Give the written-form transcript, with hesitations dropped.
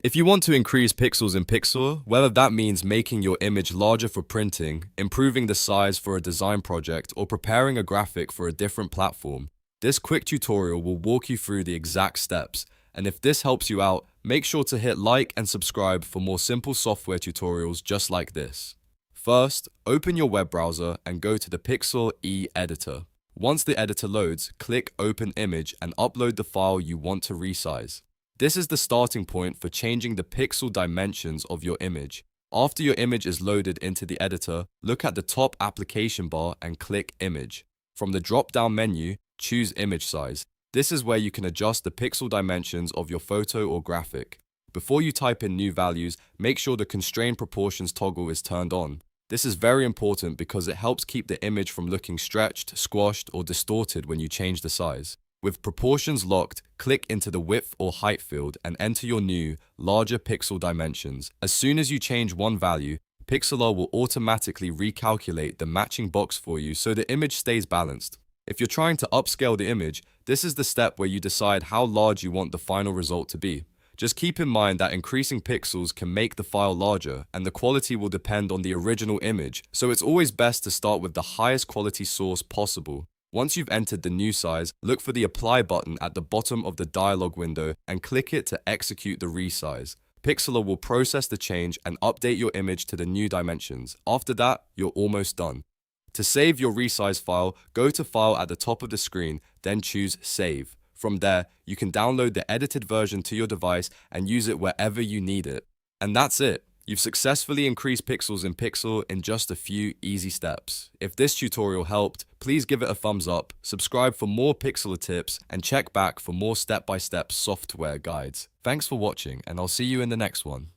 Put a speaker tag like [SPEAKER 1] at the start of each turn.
[SPEAKER 1] If you want to increase pixels in Pixlr, whether that means making your image larger for printing, improving the size for a design project, or preparing a graphic for a different platform, this quick tutorial will walk you through the exact steps. And if this helps you out, make sure to hit like and subscribe for more simple software tutorials just like this. First, open your web browser and go to the Pixlr editor. Once the editor loads, click Open Image and upload the file you want to resize. This is the starting point for changing the pixel dimensions of your image. After your image is loaded into the editor, look at the top application bar and click Image. From the drop-down menu, choose Image Size. This is where you can adjust the pixel dimensions of your photo or graphic. Before you type in new values, make sure the Constrain Proportions toggle is turned on. This is very important because it helps keep the image from looking stretched, squashed, or distorted when you change the size. With proportions locked, click into the width or height field and enter your new, larger pixel dimensions. As soon as you change one value, Pixlr will automatically recalculate the matching box for you so the image stays balanced. If you're trying to upscale the image, this is the step where you decide how large you want the final result to be. Just keep in mind that increasing pixels can make the file larger, and the quality will depend on the original image, so it's always best to start with the highest quality source possible. Once you've entered the new size, look for the Apply button at the bottom of the dialog window and click it to execute the resize. Pixlr will process the change and update your image to the new dimensions. After that, you're almost done. To save your resize file, go to File at the top of the screen, then choose Save. From there, you can download the edited version to your device and use it wherever you need it. And that's it. You've successfully increased pixels in Pixlr in just a few easy steps. If this tutorial helped, please give it a thumbs up, subscribe for more Pixlr tips, and check back for more step-by-step software guides. Thanks for watching, and I'll see you in the next one.